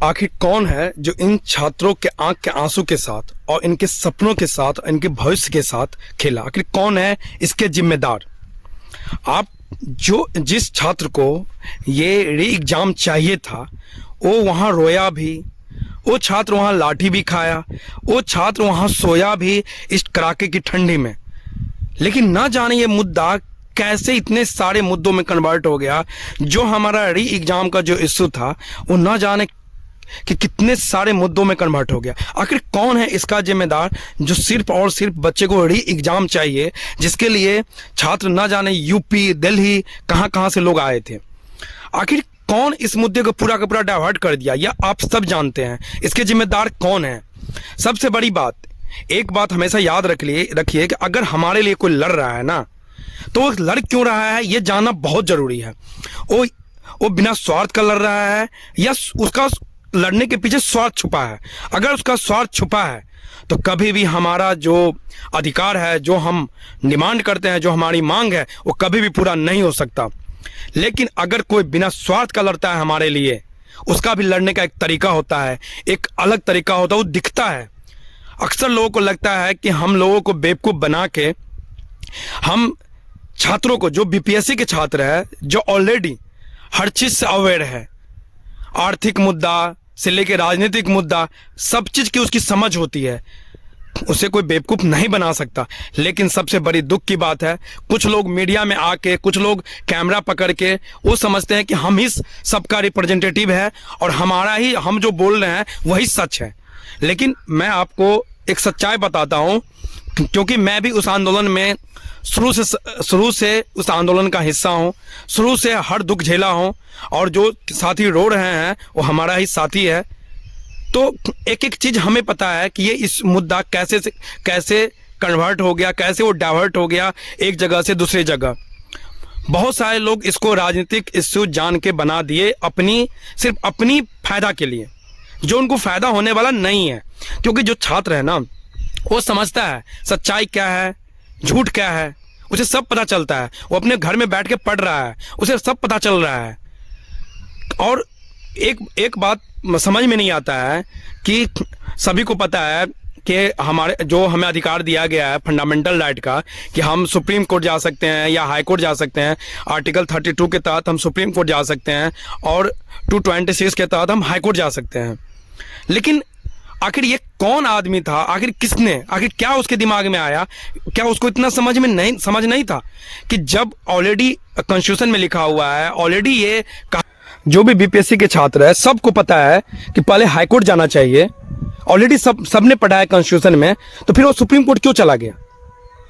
आखिर कौन है जो इन छात्रों के आंख के आंसू के साथ और इनके सपनों के साथ और इनके भविष्य के साथ खेला? आखिर कौन है इसके जिम्मेदार? आप जो जिस छात्र को ये री एग्जाम चाहिए था वो वहाँ रोया भी, वो छात्र वहाँ लाठी भी खाया, वो छात्र वहाँ सोया भी इस कड़ाके की ठंडी में। लेकिन ना जाने ये मुद्दा कैसे इतने सारे मुद्दों में कन्वर्ट हो गया। जो हमारा री एग्जाम का जो इश्यू था वो ना जाने कि कितने सारे मुद्दों में कन्वर्ट हो गया। आखिर कौन है इसका जिम्मेदार जो सिर्फ और सिर्फ बच्चे को री एग्जाम चाहिए, जिसके लिए छात्र ना जाने यूपी दिल्ली कहाँ कहाँ से लोग आए थे। आखिर कौन इस मुद्दे को पूरा का पूरा डाइवर्ट कर दिया, यह आप सब जानते हैं। इसके जिम्मेदार कौन है? सबसे बड़ी बात, एक बात हमेशा याद रखिए कि अगर हमारे लिए कोई लड़ रहा है ना, तो वो लड़ क्यों रहा है ये जानना बहुत जरूरी है। वो बिना स्वार्थ का लड़ रहा है या उसका लड़ने के पीछे स्वार्थ छुपा है? अगर उसका स्वार्थ छुपा है तो कभी भी हमारा जो अधिकार है, जो हम डिमांड करते हैं, जो हमारी मांग है, वो कभी भी पूरा नहीं हो सकता। लेकिन अगर कोई बिना स्वार्थ का लड़ता है हमारे लिए, उसका भी लड़ने का एक तरीका होता है, एक अलग तरीका होता है, वो दिखता है। अक्सर लोगों को लगता है कि हम लोगों को बेवकूफ़ बना के हम छात्रों को, जो बीपीएससी के छात्र है, जो ऑलरेडी हर चीज़ से अवेयर है, आर्थिक मुद्दा से लेकर राजनीतिक मुद्दा, सब चीज़ की उसकी समझ होती है, उसे कोई बेवकूफ़ नहीं बना सकता। लेकिन सबसे बड़ी दुख की बात है, कुछ लोग मीडिया में आके, कुछ लोग कैमरा पकड़ के वो समझते हैं कि हम ही सबका रिप्रेजेंटेटिव है और हमारा ही, हम जो बोल रहे हैं वही सच है। लेकिन मैं आपको एक सच्चाई बताता हूँ, क्योंकि मैं भी उस आंदोलन में शुरू से उस आंदोलन का हिस्सा हूँ, शुरू से हर दुख झेला हूँ, और जो साथी रो रहे हैं वो हमारा ही साथी है। तो एक एक चीज़ हमें पता है कि ये इस मुद्दा कैसे कन्वर्ट हो गया, कैसे वो डाइवर्ट हो गया एक जगह से दूसरी जगह। बहुत सारे लोग इसको राजनीतिक इश्यू जान के बना दिए, सिर्फ अपनी फायदा के लिए, जो उनको फायदा होने वाला नहीं है। क्योंकि जो छात्र है ना, वो समझता है सच्चाई क्या है, झूठ क्या है, उसे सब पता चलता है। वो अपने घर में बैठ के पढ़ रहा है, उसे सब पता चल रहा है। और एक बात समझ में नहीं आता है कि सभी को पता है कि हमें अधिकार दिया गया है फंडामेंटल राइट का, कि हम सुप्रीम कोर्ट जा सकते हैं या हाई कोर्ट जा सकते हैं। आर्टिकल 32 के तहत हम सुप्रीम कोर्ट जा सकते हैं और 226 के तहत हम हाई कोर्ट जा सकते हैं। लेकिन आखिर ये कौन आदमी था, आखिर क्या उसके दिमाग में आया? क्या उसको इतना समझ नहीं था कि जब ऑलरेडी कॉन्स्टिट्यूशन में लिखा हुआ है, ऑलरेडी ये जो भी बीपीएससी के छात्र है सबको पता है कि पहले हाई कोर्ट जाना चाहिए, ऑलरेडी सबने पढ़ा है कॉन्स्टिट्यूशन में, तो फिर वो सुप्रीम कोर्ट क्यों चला गया?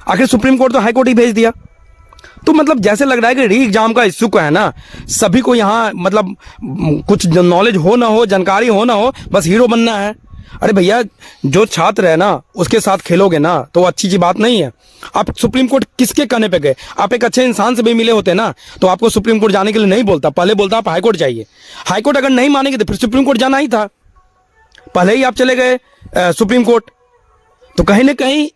आखिर सुप्रीम कोर्ट तो हाई कोर्ट ही भेज दिया। तो मतलब जैसे लग रहा है कि री एग्जाम का इश्यू को है ना, सभी को यहाँ मतलब कुछ नॉलेज हो ना हो, जानकारी हो ना हो, बस हीरो बनना है। अरे भैया, जो छात्र है ना उसके साथ खेलोगे ना तो अच्छी सी बात नहीं है। आप सुप्रीम कोर्ट किसके कहने पे गए? आप एक अच्छे इंसान से भी मिले होते ना तो आपको सुप्रीम कोर्ट जाने के लिए नहीं बोलता, पहले बोलता आप हाई कोर्ट जाइए। हाई कोर्ट अगर नहीं मानेंगे तो फिर सुप्रीम कोर्ट जाना ही था, पहले ही आप चले गए सुप्रीम कोर्ट। तो कहीं ना कहीं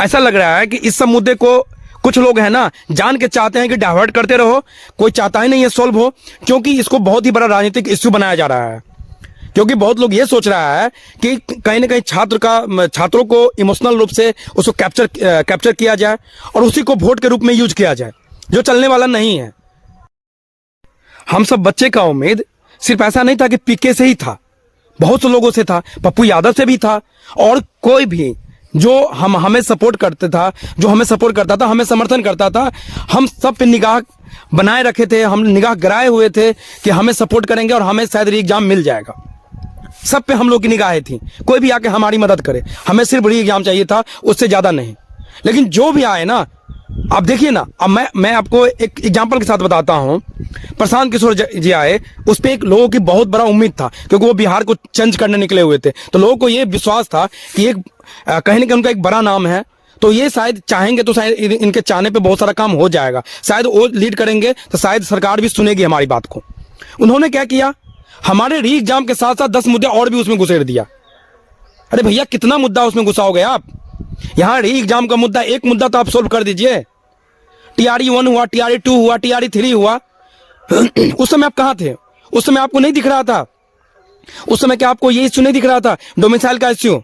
ऐसा लग रहा है कि इस सब मुद्दे को कुछ लोग हैं ना जान के चाहते हैं कि डाइवर्ट करते रहो, कोई चाहता ही नहीं है सॉल्व हो, क्योंकि इसको बहुत ही बड़ा राजनीतिक इश्यू बनाया जा रहा है। क्योंकि बहुत लोग ये सोच रहा है कि कहीं ना कहीं छात्रों को इमोशनल रूप से उसको कैप्चर किया जाए और उसी को वोट के रूप में यूज किया जाए, जो चलने वाला नहीं है। हम सब बच्चे का उम्मीद सिर्फ ऐसा नहीं था कि पीके से ही था, बहुत से लोगों से था, पप्पू यादव से भी था, और कोई भी जो हमें सपोर्ट करता था, हमें समर्थन करता था, हम सब पे निगाह बनाए रखे थे, हम निगाह गिराए हुए थे कि हमें सपोर्ट करेंगे और हमें शायद री एग्जाम मिल जाएगा। सब पे हम लोग की निगाहें थी, कोई भी आके हमारी मदद करे, हमें सिर्फ री एग्जाम चाहिए था, उससे ज़्यादा नहीं। लेकिन जो भी आए ना, आप देखिए ना, अब मैं आपको एक एग्जाम्पल के साथ बताता हूँ। प्रशांत किशोर जी आए, उस पर एक लोगों की बहुत बड़ा उम्मीद था, क्योंकि वो बिहार को चेंज करने निकले हुए थे। तो लोगों को ये विश्वास था कि कहीं ना कहीं उनका एक बड़ा नाम है, तो ये शायद चाहेंगे तो शायद इनके चाहने पे बहुत सारा काम हो जाएगा, शायद वो लीड करेंगे तो शायद सरकार भी सुनेगी हमारी बात को। उन्होंने क्या किया, हमारे री एग्जाम के साथ साथ 10 मुद्दे और भी उसमें घुसेड़ दिया। अरे भैया, कितना मुद्दा उसमें घुसाओगे आप? यहाँ री एग्जाम का मुद्दा, एक मुद्दा तो आप सोल्व कर दीजिए। TRE 1 हुआ, TRE 2 हुआ, TRE 3 हुआ। उस समय आप कहाँ थे? उस समय आपको नहीं दिख रहा था उस समय क्या आपको ये इश्यू नहीं दिख रहा था, डोमिसाइल का इश्यू?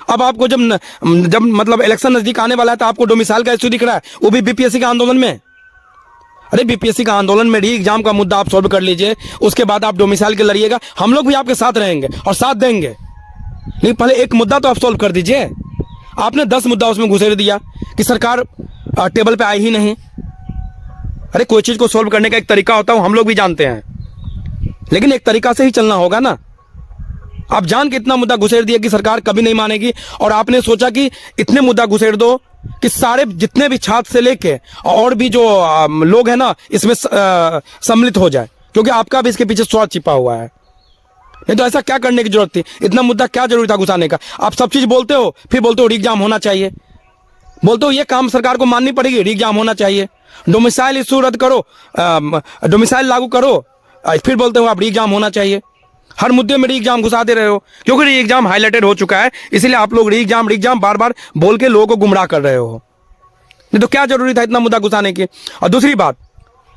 अब आपको जब मतलब इलेक्शन नजदीक आने वाला है तो आपको डोमिसाइल का इश्यू दिख रहा है, वो भी बीपीएससी का आंदोलन में। अरे बीपीएससी का आंदोलन में री एग्जाम का मुद्दा आप सॉल्व कर लीजिए, उसके बाद आप डोमिसाइल के लड़िएगा, हम लोग भी आपके साथ रहेंगे और साथ देंगे। लेकिन पहले एक मुद्दा तो आप सॉल्व कर दीजिए। आपने 10 मुद्दा उसमें घुसेड़ दिया कि सरकार टेबल पे आई ही नहीं। अरे कोई चीज को सॉल्व करने का एक तरीका होता है, हम लोग भी जानते हैं, लेकिन एक तरीका से ही चलना होगा ना। आप जान के इतना मुद्दा घुसेड़ दिया कि सरकार कभी नहीं मानेगी, और आपने सोचा कि इतने मुद्दा घुसेड़ दो कि सारे जितने भी छात्र से लेके और भी जो लोग हैं ना इसमें सम्मिलित हो जाए, क्योंकि आपका भी इसके पीछे स्वार्थ छिपा हुआ है। नहीं तो ऐसा क्या करने की जरूरत थी? इतना मुद्दा क्या जरूरी था घुसाने का? आप सब चीज बोलते हो, फिर बोलते हो री एग्जाम होना चाहिए, बोलते हो ये काम सरकार को माननी पड़ेगी, री एग्जाम होना चाहिए, डोमिसाइल इशू रद्द करो, डोमिसाइल लागू करो, फिर बोलते हो आप री एग्जाम होना चाहिए। हर मुद्दे में री एग्जाम घुसा दे रहे हो, क्योंकि री एग्जाम हाईलाइटेड हो चुका है, इसीलिए आप लोग री एग्जाम बार बार बोल के लोगों को गुमराह कर रहे हो। नहीं तो क्या जरूरी था इतना मुद्दा घुसाने की? और दूसरी बात,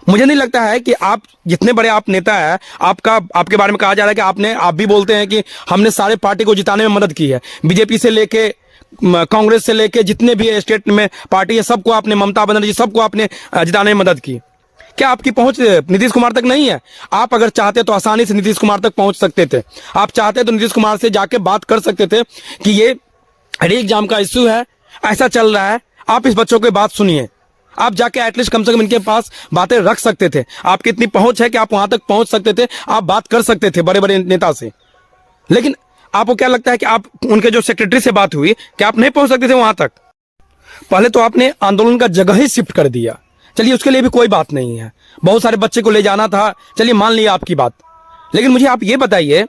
मुझे नहीं लगता है कि आप जितने बड़े आप नेता है, आपके बारे में कहा जा रहा है कि आप भी बोलते हैं कि हमने सारे पार्टी को जिताने में मदद की है, बीजेपी से लेके कांग्रेस से लेके जितने भी स्टेट में पार्टी है सबको आपने, ममता बनर्जी सबको आपने जिताने में मदद की। क्या आपकी पहुंच नीतीश कुमार तक नहीं है? आप अगर चाहते तो आसानी से नीतीश कुमार तक पहुंच सकते थे। आप चाहते तो नीतीश कुमार से जाके बात कर सकते थे कि ये री एग्जाम का इश्यू है, ऐसा चल रहा है, आप इस बच्चों की बात सुनिए। आप जाके एटलीस्ट कम से कम इनके पास बातें रख सकते थे। आपकी इतनी पहुंच है कि आप वहां तक पहुंच सकते थे, आप बात कर सकते थे बड़े बड़े नेता से। लेकिन आपको क्या लगता है कि आप उनके जो सेक्रेटरी से बात हुई, क्या आप नहीं पहुंच सकते थे वहां तक? पहले तो आपने आंदोलन का जगह ही शिफ्ट कर दिया। चलिए उसके लिए भी कोई बात नहीं है, बहुत सारे बच्चे को ले जाना था, चलिए मान लिया आपकी बात। लेकिन मुझे आप ये बताइए,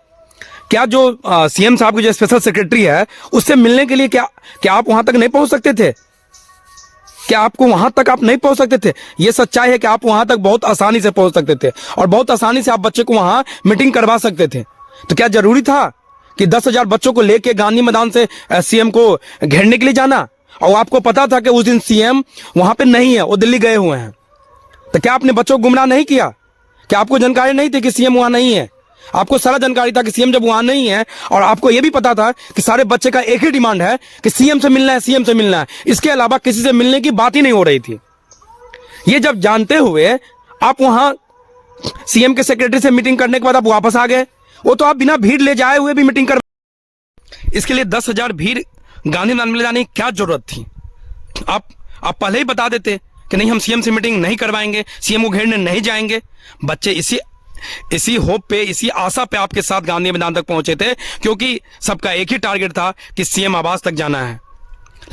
क्या जो सीएम साहब की जो स्पेशल सेक्रेटरी है उससे मिलने के लिए क्या आप वहां तक नहीं पहुंच सकते थे? क्या आपको वहां तक आप नहीं पहुंच सकते थे? ये सच्चाई है कि आप वहां तक बहुत आसानी से पहुंच सकते थे और बहुत आसानी से आप बच्चे को वहां मीटिंग करवा सकते थे। तो क्या जरूरी था कि 10,000 बच्चों को लेके गांधी मैदान से सीएम को घेरने के लिए जाना? और आपको पता था कि उस दिन सीएम वहां पे नहीं है, वो दिल्ली गए हुए हैं। तो क्या आपने बच्चों को गुमराह नहीं किया? क्या आपको जानकारी नहीं थी कि सीएम वहां नहीं है? आपको सारा जानकारी था कि सीएम जब वहां नहीं है, और आपको यह भी पता था कि सारे बच्चे का एक ही डिमांड है कि सीएम से मिलना है, सीएम से मिलना है, इसके अलावा किसी से मिलने की बात ही नहीं हो रही थी। ये जब जानते हुए आप वहां सीएम के सेक्रेटरी से मीटिंग करने के बाद आप वापस आ गए, वो तो आप बिना भीड़ ले जाए हुए भी मीटिंग कर, इसके लिए 10,000 भीड़ गांधी मैदान में ले जाने की क्या जरूरत थी? आप पहले ही बता देते कि नहीं, हम सीएम से मीटिंग नहीं करवाएंगे, सीएम को घेरने नहीं जाएंगे। बच्चे इसी होप पे, इसी आशा पे आपके साथ गांधी मैदान तक पहुंचे थे, क्योंकि सबका एक ही टारगेट था कि सीएम आवास तक जाना है।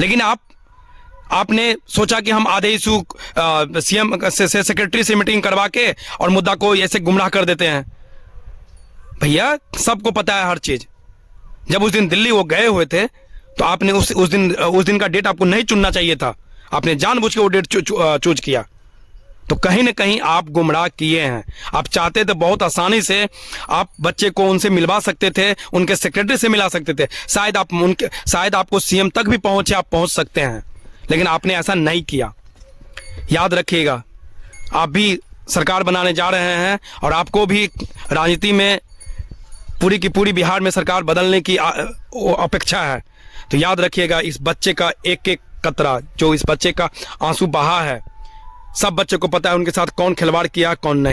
लेकिन आपने सोचा कि हम आधे इशू सीएम से सेक्रेटरी से मीटिंग करवा के और मुद्दा को ऐसे गुमराह कर देते हैं। भैया सबको पता है हर चीज। जब उस दिन दिल्ली वो गए हुए थे तो आपने उस दिन का डेट आपको नहीं चुनना चाहिए था, आपने जानबूझ के वो डेट चूज किया। तो कहीं ना कहीं आप गुमराह किए हैं। आप चाहते थे बहुत आसानी से आप बच्चे को उनसे मिलवा सकते थे, उनके सेक्रेटरी से मिला सकते थे, शायद आपको सीएम तक भी आप पहुंच सकते हैं, लेकिन आपने ऐसा नहीं किया। याद रखिएगा, आप भी सरकार बनाने जा रहे हैं और आपको भी राजनीति में पूरी की पूरी बिहार में सरकार बदलने की अपेक्षा है। तो याद रखिएगा, इस बच्चे का एक एक कतरा, जो इस बच्चे का आंसू बहा है, सब बच्चे को पता है उनके साथ कौन खिलवाड़ किया कौन नहीं।